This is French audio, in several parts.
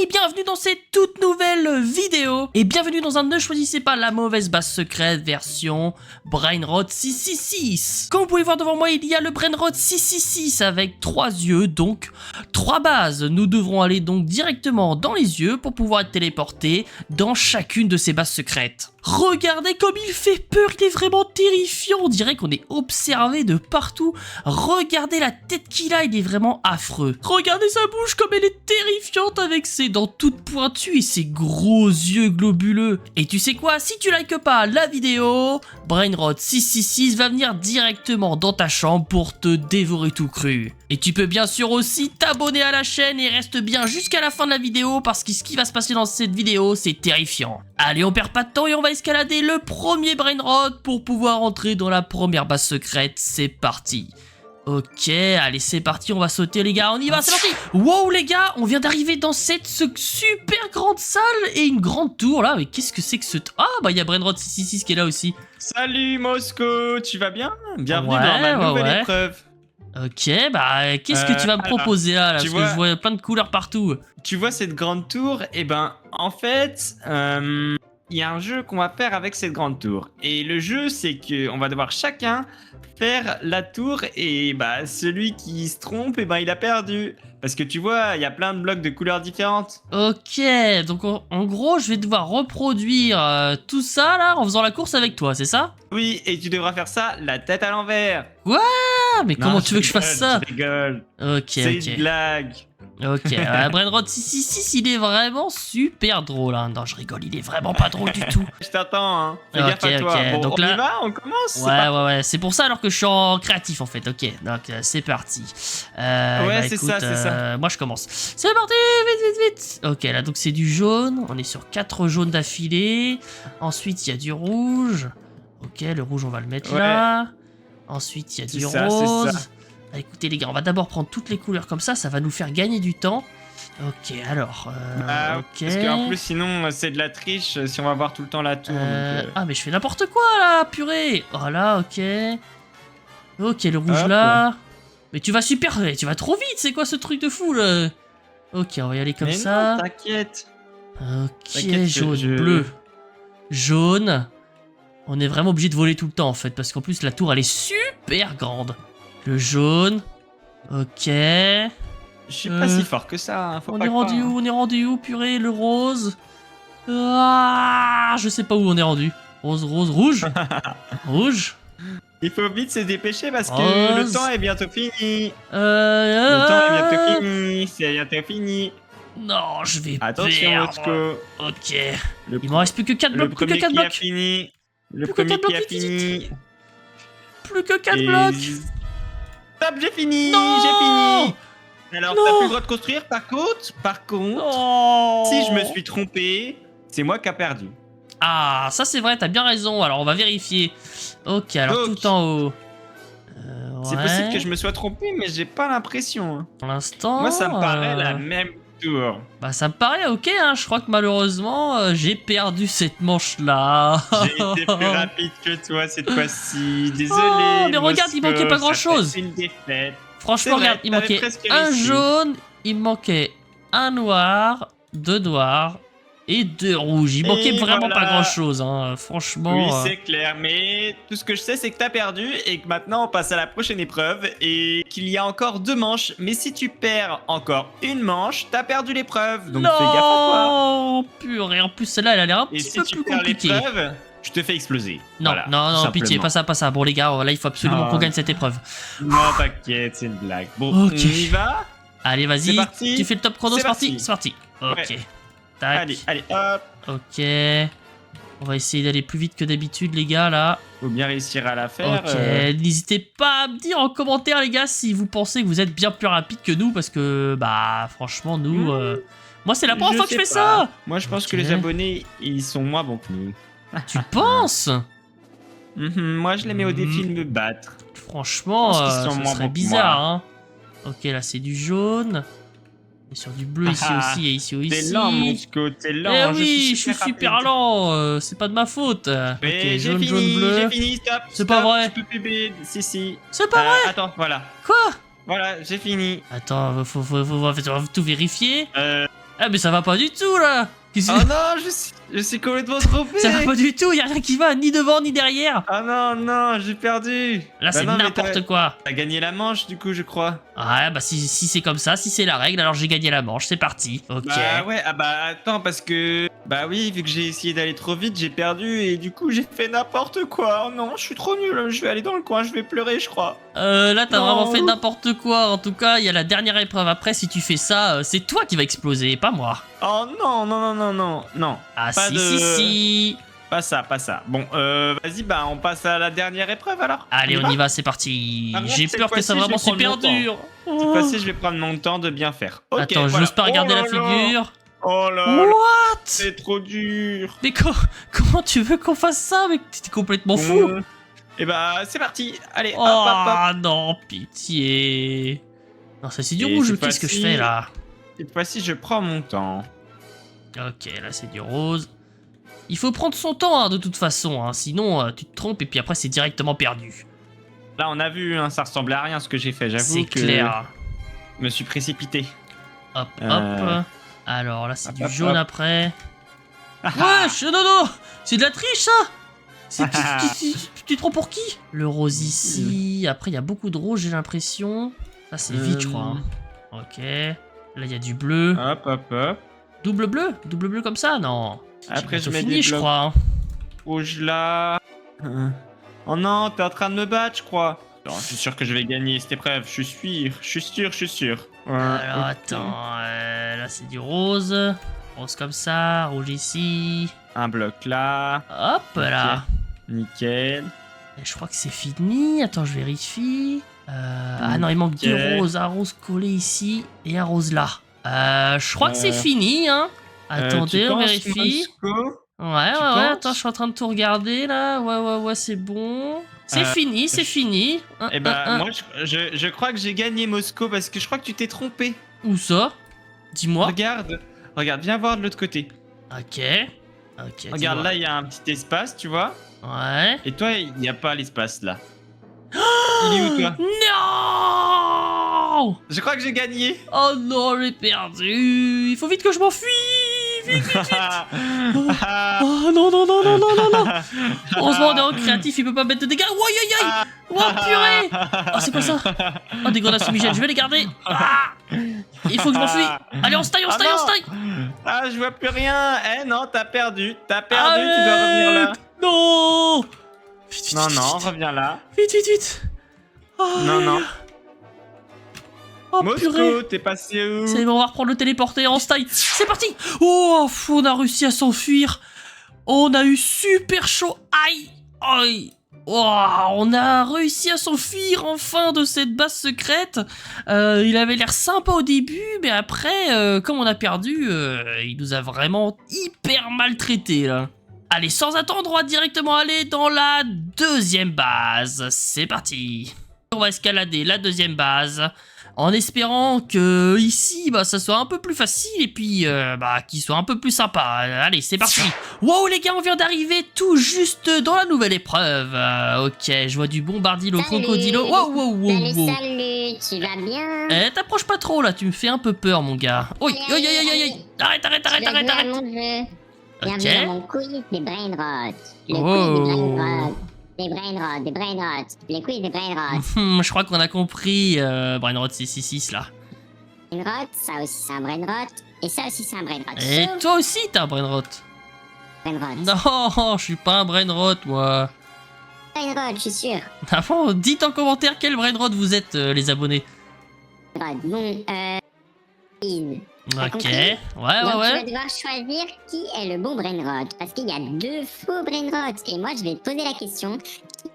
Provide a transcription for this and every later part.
amis, bienvenue dans cette toute nouvelle vidéo. Et bienvenue dans un Ne choisissez pas la mauvaise base secrète version Brainrot 666. Comme vous pouvez voir devant moi, il y a le Brainrot 666 avec 3 yeux, donc 3 bases. Nous devrons aller donc directement dans les yeux pour pouvoir être téléportés dans chacune de ces bases secrètes. Regardez comme il fait peur, il est vraiment terrifiant, on dirait qu'on est observé de partout. Regardez la tête qu'il a, il est vraiment affreux. Regardez sa bouche comme elle est terrifiante avec ses dents toutes pointues et ses gros yeux globuleux. Et tu sais quoi, si tu likes pas la vidéo, Brainrot 666 va venir directement dans ta chambre pour te dévorer tout cru. Et tu peux bien sûr aussi t'abonner à la chaîne et reste bien jusqu'à la fin de la vidéo parce que ce qui va se passer dans cette vidéo c'est terrifiant. Allez, on perd pas de temps et on va escalader le premier Brainrot pour pouvoir entrer dans la première base secrète. C'est parti. Ok, allez, c'est parti, on va sauter les gars, on y va, c'est parti. Wow les gars, on vient d'arriver dans cette super grande salle et une grande tour là. Mais qu'est-ce que c'est que ce... Ah bah il y a Brainrot 666 qui est là aussi. Salut Mosco, tu vas bien? Bienvenue Ouais, dans ma nouvelle épreuve. Ok, bah qu'est-ce que tu vas me proposer là, parce que je vois plein de couleurs partout. Tu vois cette grande tour? Eh ben, en fait, il y a un jeu qu'on va faire avec cette grande tour. Et le jeu, c'est que on va devoir chacun faire la tour et bah celui qui se trompe, eh ben il a perdu. Parce que tu vois, il y a plein de blocs de couleurs différentes. Ok, donc en gros, je vais devoir reproduire tout ça là en faisant la course avec toi, c'est ça? Oui, et tu devras faire ça la tête à l'envers. Ah, mais comment Non, tu veux que je fasse ça? Je rigole. Ok, C'est ok. une blague. Ok, Brainrot 666, il est vraiment super drôle. Hein. Non, je rigole, il est vraiment pas drôle du tout. Je t'attends, hein. Fais Ok, gaffe à toi. ok, Bon, donc on là- y va, on commence. Ouais, c'est pour ça alors que je suis en créatif en fait. Ok, donc c'est parti. Ouais, c'est écoute, ça, c'est ça. Moi je commence. C'est parti, vite. Ok, là donc c'est du jaune. On est sur 4 jaunes d'affilée. Ensuite, il y a du rouge. Ok, le rouge, on va le mettre là. Ensuite, il y a du ça, rose. c'est ça. Ah, écoutez les gars, on va d'abord prendre toutes les couleurs comme ça va nous faire gagner du temps. Ok, alors, ok. Parce qu'en plus, sinon, c'est de la triche si on va voir tout le temps la tour. Ah, mais je fais n'importe quoi là, purée. Oh là, ok. Ok, le rouge Hop. là. Mais tu vas tu vas trop vite, c'est quoi ce truc de fou là? Ok, on va y aller comme Mais ça. non, t'inquiète. Ok, T'inquiète que jaune, bleu, jaune. On est vraiment obligé de voler tout le temps en fait, parce qu'en plus la tour elle est super grande. Le jaune. Ok. Je suis pas si fort que ça. Hein, faut On pas est rendu croire. où? On est rendu où, purée? Le rose. Ah, je sais pas où on est rendu. Rose, rouge. Rouge. Il faut vite se dépêcher parce que Rose. le temps est bientôt fini. Le temps est bientôt fini. C'est bientôt fini. Non, je vais Attention, perdre. Otsko. Ok. Le, Il m'en reste plus que 4 le blocs. Plus que premier 4 qui a blocs. fini. Le Plus que premier 4 qui a blocs, vite, fini. Plus que 4 Et- blocs. Stop, j'ai fini. Non. J'ai fini. Alors, Non. t'as plus le droit de construire. Par contre, Oh. si je me suis trompé, c'est moi qui a perdu. Ah, ça c'est vrai, t'as bien raison. Alors on va vérifier. Ok, alors Donc, tout en haut. C'est Ouais. possible que je me sois trompé, mais j'ai pas l'impression. Hein. Pour l'instant. Moi, ça me paraît la même tour. Bah ça me paraît ok, hein. Je crois que malheureusement j'ai perdu cette manche là. J'ai été plus rapide que toi cette fois-ci. Désolé. Oh, mais regarde, il Mosco, manquait pas ça grand-chose. fait une défaite. Franchement, C'est vrai, regarde, il t'avais manquait presque un réussi. jaune, il me manquait un noir, 2 noirs et 2 rouges. Il manquait Et vraiment voilà. pas grand chose, hein. Franchement. Oui, c'est clair, mais tout ce que je sais, c'est que t'as perdu et que maintenant on passe à la prochaine épreuve et qu'il y a encore 2 manches. Mais si tu perds encore une manche, t'as perdu l'épreuve. Donc non, fais gaffe à toi. purée. En plus, celle-là, elle a l'air un Et petit si peu tu plus perds compliquée. l'épreuve, je te fais exploser. Non, Voilà, non, tout pitié, simplement. pas ça. Bon, les gars, là, il faut absolument Ah. qu'on gagne cette épreuve. Non, t'inquiète, c'est une blague. Bon, Ok. on y va. Allez, vas-y. C'est parti. Tu fais le top chrono, C'est c'est parti. parti. C'est parti. Ok. Ouais. Tac. Allez, hop. Ok. On va essayer d'aller plus vite que d'habitude, les gars, là. Faut bien réussir à la faire. Ok. N'hésitez pas à me dire en commentaire, les gars, si vous pensez que vous êtes bien plus rapide que nous, parce que, bah, franchement, nous... Moi, c'est la première fois que je fais sais ça. pas. Moi, je pense Ok. que les abonnés, ils sont moins bons que nous. Tu penses? Moi, je les mets au défi de me battre. Franchement, Je pense qu'ils sont ça moins serait bons que bizarre, moi. hein. Ok, là, c'est du jaune. Et sur du bleu ici Ah, aussi et ici aussi. T'es lent, Mosco, t'es lent. Eh hein, oui, je suis super rapide. lent. C'est pas de ma faute. Mais Ok, j'ai jaune, fini, bleu. j'ai fini, stop. C'est pas stop, vrai. Je peux plus si. C'est pas vrai. Attends, voilà. Quoi? Voilà, j'ai fini. Attends, faut tout vérifier. Ah mais ça va pas du tout là. Oh non, je suis complètement trompé. Ça va pas du tout, y a rien qui va, ni devant ni derrière. Ah non, non, j'ai perdu. Là c'est non, mais n'importe quoi. T'as gagné la manche du coup, je crois. Ah bah si c'est comme ça, si c'est la règle, alors j'ai gagné la manche, c'est parti. Ok. Bah ouais, ah bah attends, parce que... Bah oui, vu que j'ai essayé d'aller trop vite, j'ai perdu et du coup j'ai fait n'importe quoi. Oh non, je suis trop nul, je vais aller dans le coin, je vais pleurer, je crois. Là t'as Non. vraiment fait n'importe quoi. En tout cas, il y a la dernière épreuve après. Si tu fais ça, c'est toi qui va exploser, pas moi. Oh non, non, non, non, non, non. Ah Pas si de- si. Pas ça, pas ça. Bon, vas-y, bah on passe à la dernière épreuve alors. Allez, on y va, c'est parti. Par contre, J'ai cette peur que ça fois-ci, vraiment je vais super prendre mon dur. Cette fois-ci, je vais prendre mon temps de bien faire. Ok, Attends, voilà. j'ose pas regarder Oh la là là. figure. Oh là là, What? c'est trop dur. Mais comment tu veux qu'on fasse ça, mec? T'es complètement fou. Et bah, c'est parti. Allez, Oh hop, hop, hop. non, pitié. Non, ça c'est du Et rouge, cette qu'est-ce que je fois-ci- fais là? Cette fois-ci, je prends mon temps. Ok, là c'est du rose. Il faut prendre son temps hein, de toute façon, hein, sinon tu te trompes et puis après c'est directement perdu. Là, on a vu, hein, ça ressemblait à rien ce que j'ai fait. J'avoue C'est que clair. je me suis précipité. Hop, Euh. hop. Alors là c'est Hop, du hop, jaune hop. après. Ah, Wesh, non, non, c'est de la triche ça. Tu te prends pour qui? Le rose ici, après il y a beaucoup de rose j'ai l'impression. Ça c'est vite je crois. hein. Ok, là il y a du bleu. Hop, hop, hop. Double bleu comme ça? Non. Après, J'ai je bientôt mets fini, des je blocs crois. hein. rouges là. Oh non, t'es en train de me battre, je crois. Non, je suis sûr que je vais gagner cette épreuve. Je suis sûr. Alors Ok. attends, là c'est du rose. Rose comme ça, rouge ici. Un bloc là. Hop là. Nickel. Et je crois que c'est fini. Attends, je vérifie. Ah non, il manque Ok. deux roses. Un rose collé ici et un rose là. Je crois que c'est fini, hein. Attendez, tu on penses, vérifie. Mosco Ouais, tu ouais, penses attends, je suis en train de tout regarder là. Ouais, c'est bon. C'est fini, c'est fini. Eh bah, moi, je crois que j'ai gagné Mosco parce que je crois que tu t'es trompé. Où ça? Dis-moi. Regarde, viens voir de l'autre côté. Ok. Ok. Regarde, dis-moi. là, il y a un petit espace, tu vois. Ouais. Et toi, il n'y a pas l'espace là. Il est où, toi? Non! Je crois que j'ai gagné. Oh non, j'ai perdu. Il faut vite que je m'enfuis. Vite. Oh non. Heureusement, on est en créatif, il peut pas mettre de dégâts. Ouah, aïe, aïe. Oh purée. Oh, c'est quoi ça? Oh, des grenades fumigènes, je vais les garder. Ah, il faut que je m'enfuis. Allez, on se taille. Ah, je vois plus rien. Eh non, t'as perdu. Tu dois revenir là. Non. Vite, Non, reviens là. Vite. Oh, Non. Oh purée. Mosco, t'es passé où? C'est bon, on va reprendre le téléporter en style. C'est parti. Oh, on a réussi à s'enfuir. On a eu super chaud. Aïe. Oh, on a réussi à s'enfuir enfin de cette base secrète. Il avait l'air sympa au début, mais après, comme on a perdu, il nous a vraiment hyper maltraités là. Allez, sans attendre, on va directement aller dans la deuxième base. C'est parti. On va escalader la deuxième base. En espérant que ici, bah, ça soit un peu plus facile et puis qu'il soit un peu plus sympa. Allez, c'est parti. Wow, les gars, on vient d'arriver tout juste dans la nouvelle épreuve. Ok, je vois du bombardilo Salut. crocodilo. Wow. Salut, tu vas bien? T'approches pas trop là, tu me fais un peu peur, mon gars. Oi. Arrête. Bienvenue à mon jeu. Bienvenue Ok. à mon quiz des brain rot. Le Oh. quiz des brain rot. Des brain rot. Les quiz des brain rot. Je crois qu'on a compris, Brainrod 666 là. Brain rot, ça aussi c'est un brain rot. Et ça aussi c'est un brain rot. Et Sauf toi aussi, t'es un Brainrod. brain rot. Non, je suis pas un Brainrod, moi. Brain rot, je suis sûr. Ah bon, dites en commentaire quel Brainrod vous êtes, les abonnés. Brain rot. Bon, quiz. T'as Ok, compris? ouais. Donc tu vas devoir choisir qui est le bon brain rot. Parce qu'il y a deux faux brain rot. Et moi je vais te poser la question.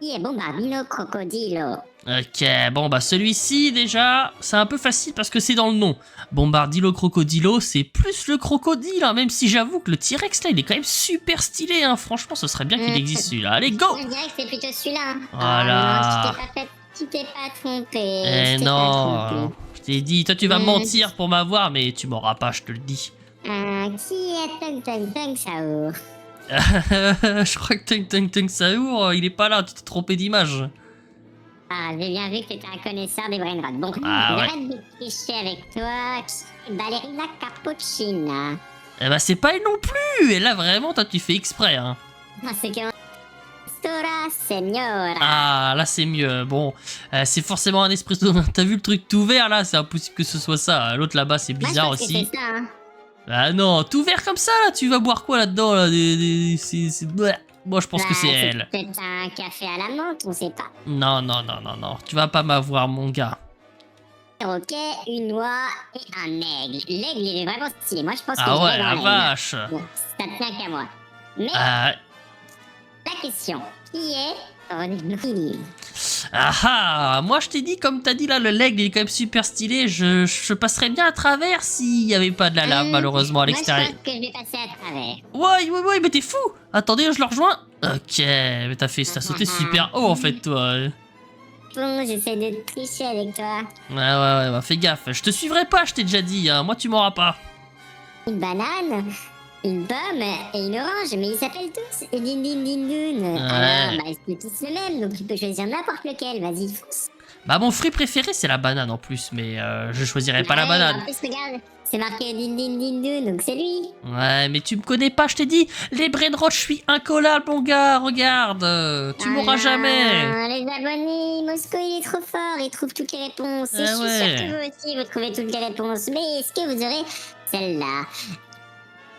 Qui est Bombardino Crocodilo? Ok, bon bah celui-ci déjà, c'est un peu facile parce que c'est dans le nom. Bombardilo Crocodilo, c'est plus le crocodile, hein, même si j'avoue que le T-Rex là, il est quand même super stylé, hein. Franchement, ce serait bien qu'il existe celui-là. Allez, go! Je dirais que c'est plutôt celui-là. Voilà. Oh non, tu t'es pas trompé. Eh Tu t'es pas non, trompé. je t'ai dit, toi tu vas mentir pour m'avoir, mais tu m'auras pas, je te le dis. Qui est Tung Saour? Je crois que Tung Saour, il est pas là, tu t'es trompé d'image. j'ai bien vu que t'étais un connaisseur des brainrots. Bon, Ah, ouais. j'arrête de tricher avec toi. Ballerina Cappuccina. Eh bah c'est pas elle non plus. Et là vraiment, toi tu fais exprès, hein. Ah, c'est que... Stora Signora. Ah, là c'est mieux. Bon, c'est forcément un espresso. T'as vu le truc tout vert là? C'est impossible que ce soit ça. L'autre là-bas c'est Moi, je bizarre pense que aussi. c'est ça, hein. Ah non, tout vert comme ça là. Tu vas boire quoi là-dedans là? Bleh. Moi je pense que Bah, c'est elle. Peut-être un café à la menthe, on sait pas. Non, non, non, non, non. Tu vas pas m'avoir mon gars. Ok, une oie et un aigle. L'aigle, il est vraiment stylé. Moi, je pense que Ah je ouais, vais dans la l'aigle. vache. Bon, ça tient qu'à moi. Mais Ah, la question, qui est Ronnie? ah ah, moi je t'ai dit, comme t'as dit là, le leg il est quand même super stylé. Je passerais bien à travers s'il y avait pas de la lave malheureusement à l'extérieur. Moi, je pense que je vais passer à travers. Ouais, ouais, ouais, mais t'es fou. Attendez, je le rejoins. Ok, mais t'as sauté super haut en fait toi. Bon, j'essaie de tricher avec toi. Ouais, ouais, ouais, bah fais gaffe. Je te suivrai pas, je t'ai déjà dit. Hein. Moi tu m'auras pas. Une banane, une pomme et une orange, mais ils s'appellent tous Din Din Din Dun. Alors, bah, c'est tous le même, donc tu peux choisir n'importe lequel. Vas-y, fonce. Bah mon fruit préféré c'est la banane en plus, mais je choisirais pas la Ouais, banane. En plus, regarde, c'est marqué Din Din Din Dun, donc c'est lui. Ouais, mais tu me connais pas, je t'ai dit. Les brainrots, je suis incollable, mon gars. Regarde, tu m'auras Ah, jamais. Les abonnés, Mosco il est trop fort, il trouve toutes les réponses. Et Ah je suis ouais. sûr que vous aussi vous trouvez toutes les réponses. Mais est-ce que vous aurez celle-là?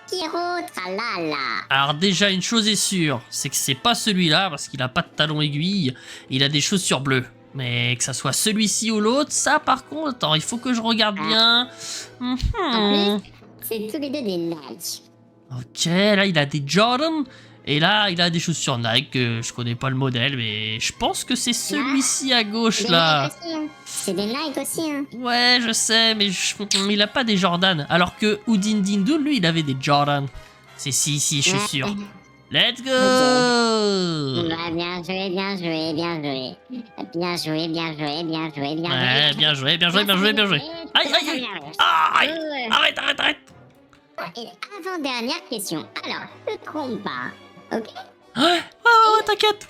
Kiro Tralala. Alors déjà, une chose est sûre, c'est que c'est pas celui-là parce qu'il a pas de talons aiguilles. Il a des chaussures bleues. Mais que ça soit celui-ci ou l'autre, ça par contre, attends, il faut que je regarde bien. En Mhm. plus, c'est tous les deux des Nike. Ok, là il a des Jordan. Et là, il a des chaussures Nike. Je connais pas le modèle, mais je pense que c'est celui-ci à gauche Des là. Nike aussi, hein. C'est des Nike aussi, hein. Ouais, je sais, mais il a pas des Jordan. Alors que Houdin Dindun, lui, il avait des Jordan. C'est si, je suis Ouais. sûr. Let's go! Bah, bien joué, bien joué, bien joué. Bien joué, bien joué, bien joué, bien Ouais, joué. bien joué, bien joué, bien joué, bien joué. Aïe, aïe, aïe. Ah, aïe. Arrête, arrête, arrête. Et avant-dernière question. Alors, ne te trompe pas. Ok? Ouais, ouais, ouais, t'inquiète.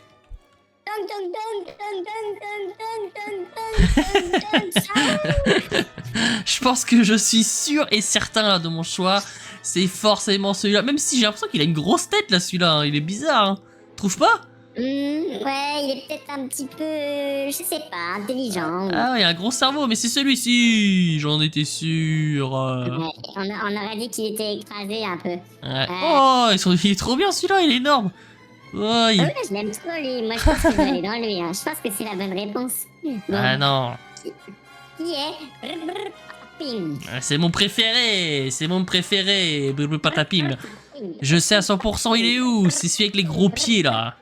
Dun, dun, dun, dun, dun, dun, dun, dun, dun, dun, dun. Je pense que je suis sûr et certain là de mon choix. C'est forcément celui-là. Même si j'ai l'impression qu'il a une grosse tête là, celui-là. Hein. Il est bizarre. Hein. Trouve pas? Ouais, il est peut-être un petit peu, je sais pas, intelligent. Ah ouais, il a un gros cerveau, mais c'est celui-ci. J'en étais sûr. Ouais, on aurait dit qu'il était écrasé un peu. Ouais. Oh, il est trop bien celui-là, il est énorme. Oh, il- Ah ouais, je l'aime trop lui. Moi, je pense que je vais aller dans lui. Hein. Je pense que c'est la bonne réponse. Bon, Ah non, qui est Ping. c'est mon préféré, Bleu Patapim. Je sais à 100% il est où, c'est celui avec les gros pieds là.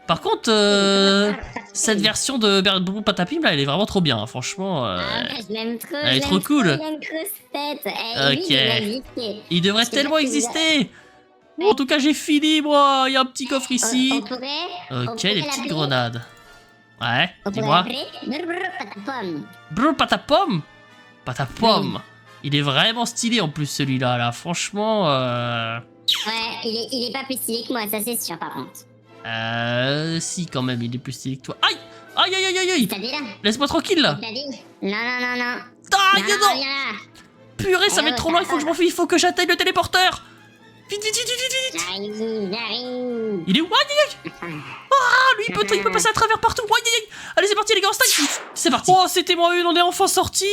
Par contre, cette version de Bleu Patapim là, elle est vraiment trop bien, hein. Franchement. Ah, je l'aime trop. elle est je trop l'aime cool. Il a une grosse tête. Et lui, Ok. il devrait exister. Il devrait Je sais tellement pas si vous exister. Bon, en tout cas, j'ai fini moi, il y a un petit coffre ici. On pourrait. on Ok, pourrait les petites l'appeler- grenades. Ouais, On pourrait dis-moi. l'appeler Patapom. Bleu Patapom. Patapom. Il est vraiment stylé en plus celui-là, là. Franchement, Ouais, il est pas plus stylé que moi, ça c'est sûr par contre. si quand même, il est plus stylé que toi. Aïe, aïe, aïe, aïe, aïe, aïe. T'as dit là? Laisse-moi tranquille là. T'as dit? Non, non, non, non. Ah, non, non. viens là. Purée, ça va être trop loin. Il faut que je m'enfuis. Il faut que j'atteigne le téléporteur. Vite, vite, vite, vite, vite. J'arrive. Il est où? Aïe, aïe, aïe. Ah, lui, il peut passer à travers partout. Aïe, aïe, aïe. Allez, c'est parti, les gars, en stack. C'est parti. Oh, c'était moins une. On est enfin sorti.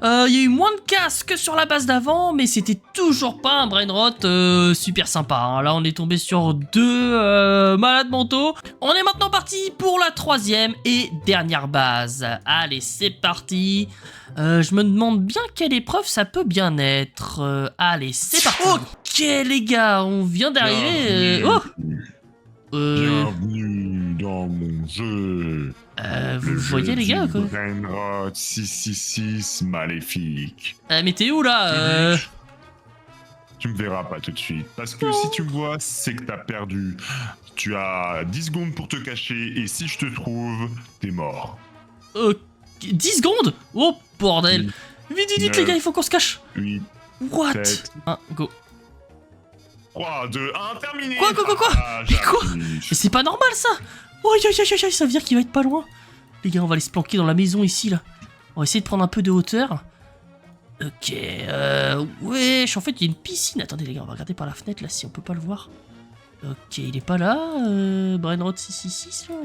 Il y a eu moins de casse que sur la base d'avant, mais c'était toujours pas un brainrot super sympa. Hein. Là, on est tombé sur deux malades mentaux. On est maintenant parti pour la troisième et dernière base. Allez, c'est parti. Je me demande bien quelle épreuve ça peut bien être. Allez, c'est parti. Ok, les gars, on vient d'arriver. Oh. Bienvenue dans mon jeu. Vous le Le voyez, jeu les gars, du quoi? Brainrot 666 maléfique. Mais t'es où là Tu me verras pas tout de suite. Parce que si tu me vois, c'est que t'as perdu. Tu as 10 secondes pour te cacher et si je te trouve, t'es mort. 10 secondes. Oh, bordel. Vite, vite, vite, les gars, il faut qu'on se cache. 8, What? 7, 1, go. 3, 2, 1, terminé. Quoi Ah, Mais c'est pas normal, ça. Oh, aïe, aïe, aïe, aïe, ça veut dire qu'il va être pas loin. Les gars, on va aller se planquer dans la maison ici, là. On va essayer de prendre un peu de hauteur. Ok, wesh, en fait, il y a une piscine. Attendez, les gars, on va regarder par la fenêtre, là, si on peut pas le voir. Ok, il est pas là, Brainrot 666, là.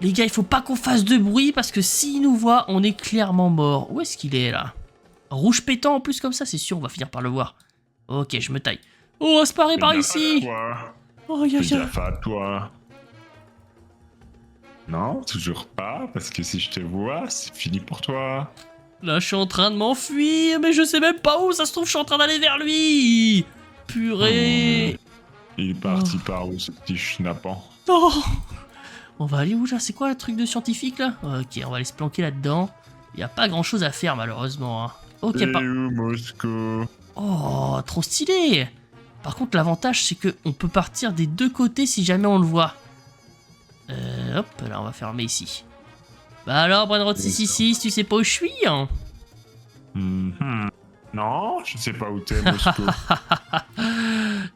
Les gars, il faut pas qu'on fasse de bruit, parce que s'il nous voit, on est clairement mort. Où est-ce qu'il est, là? Rouge pétant, en plus, comme ça, c'est sûr, on va finir par le voir. Ok, je me taille. Oh, on se paraît par ici. Oh, Fais gaffe à toi. Non, toujours pas, parce que si je te vois, c'est fini pour toi. Là, je suis en train de m'enfuir, mais je sais même pas où. Ça se trouve, je suis en train d'aller vers lui. Purée. Il est parti par où, ce petit schnappant? Oh. On va aller où, là? C'est quoi le truc de scientifique, là? Ok, on va aller se planquer là-dedans. Il n'y a pas grand-chose à faire, malheureusement. Hein. Ok, Et où, Moscou? Oh, trop stylé. Par contre, l'avantage, c'est qu'on peut partir des deux côtés si jamais on le voit. Hop, là, on va fermer ici. Bah alors, Brainrot 666, tu sais pas où je suis, hein? Non, je sais pas où t'es, Moscou.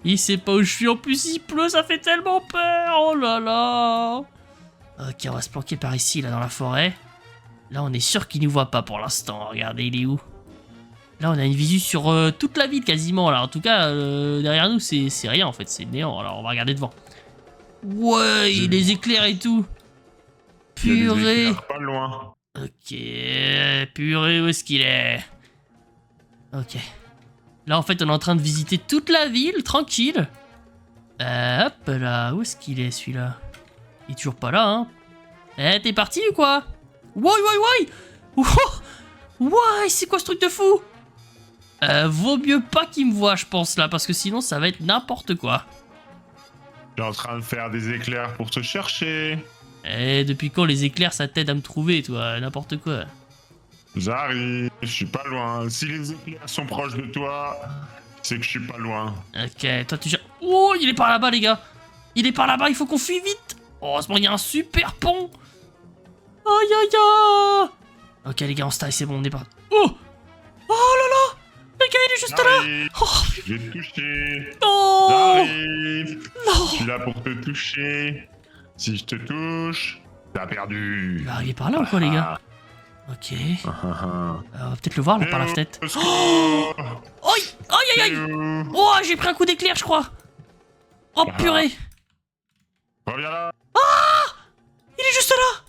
Il sait pas où je suis, en plus il pleut, ça fait tellement peur. Oh là là. Ok, on va se planquer par ici, là, dans la forêt. Là, on est sûr qu'il nous voit pas pour l'instant. Regardez, il est où? Là, on a une visu sur toute la ville, quasiment. Là, en tout cas, derrière nous, c'est rien, en fait. C'est néant. Alors, on va regarder devant. Ouais, les éclairs et tout. Purée. Pas loin. Ok, purée, où est-ce qu'il est? Ok. Là, en fait, on est en train de visiter toute la ville, tranquille. Hop là, où est-ce qu'il est, celui-là? Il est toujours pas là, hein? Eh, t'es parti ou quoi? Ouais. Ouais, c'est quoi ce truc de fou? Vaut mieux pas qu'il me voie, je pense, là, parce que sinon, ça va être n'importe quoi. Je suis en train de faire des éclairs pour te chercher. Eh, depuis quand les éclairs, ça t'aide à me trouver, toi? N'importe quoi. J'arrive, je suis pas loin. Si les éclairs sont proches de toi, c'est que je suis pas loin. Ok, toi, tu... Oh, il est par là-bas, les gars. Il est par là-bas, il faut qu'on fuit vite. Heureusement, il y a un super pont. Aïe. Ok, les gars, on se taille, c'est bon, on est pas... Oh là là. Le gars, il est juste là. Oh, je vais te toucher. non. J'arrive. Non. Je suis là pour te toucher. Si je te touche, t'as perdu. Il va arriver par là ou quoi, les gars? Ok. On va peut-être le voir, là, par la fenêtre. Oh, Aïe. Oh, j'ai pris un coup d'éclair, je crois. Oh, purée. reviens là. Il est juste là.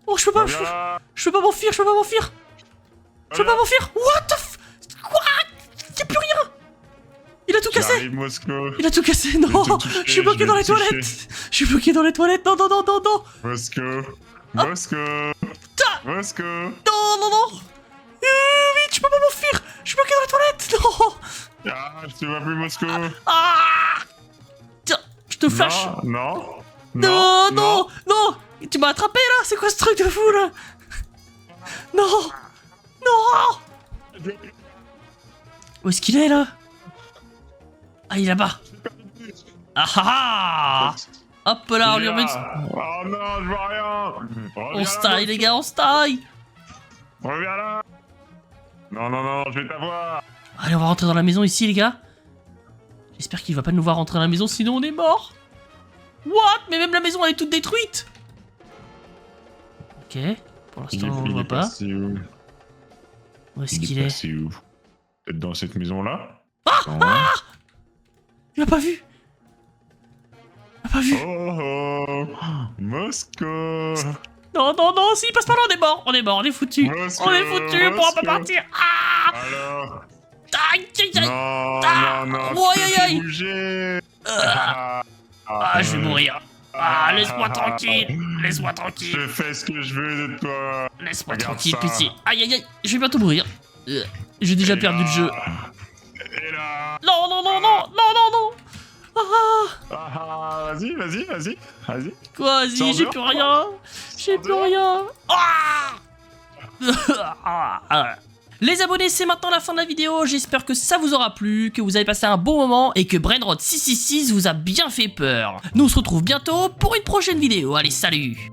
Oh, je peux pas m'enfuir. Je peux pas m'enfuir. What the f... Quoi? Y'a plus rien. Il a tout cassé. J'arrive, Moscou. Il a tout cassé. Non. Je suis bloqué dans les toilettes. Non. Moscou. Non. Vite, je peux pas m'enfuir. Je suis bloqué dans les toilettes. Non. Ah, je te vois plus, Moscou. Ah. Tiens, je te flash. Non. Tu m'as attrapé là. C'est quoi ce truc de fou là? Non. Où est-ce qu'il est là? Ah, il est là-bas. Hop là, on lui remet... Oh non, je vois rien. On se taille, les gars, on se taille. Reviens là. Non, je vais t'avoir. Allez, on va rentrer dans la maison ici, les gars. J'espère qu'il va pas nous voir rentrer dans la maison, sinon on est mort. What? Mais même la maison, elle est toute détruite. Ok, pour l'instant, on le voit pas. Où est-ce qu'il est? C'est où? Peut-être dans cette maison-là? Il m'a pas vu. Oh, Moscou. Non, s'il passe pas là, on est mort, on est foutu. On est foutu, on pourra pas partir. Alors? Aïe. Non, Aïe. Bouger. Je vais mourir. Laisse-moi tranquille. Je fais ce que je veux de toi. Laisse-moi Regarde tranquille, ça. pitié. Aïe, je vais bientôt mourir. J'ai déjà perdu le jeu. Et là. Non. Vas-y. Quoi, vas-y, j'ai plus rien. Les abonnés, c'est maintenant la fin de la vidéo. J'espère que ça vous aura plu, que vous avez passé un bon moment et que Brainrot 666 vous a bien fait peur. Nous on se retrouve bientôt pour une prochaine vidéo. Allez, salut.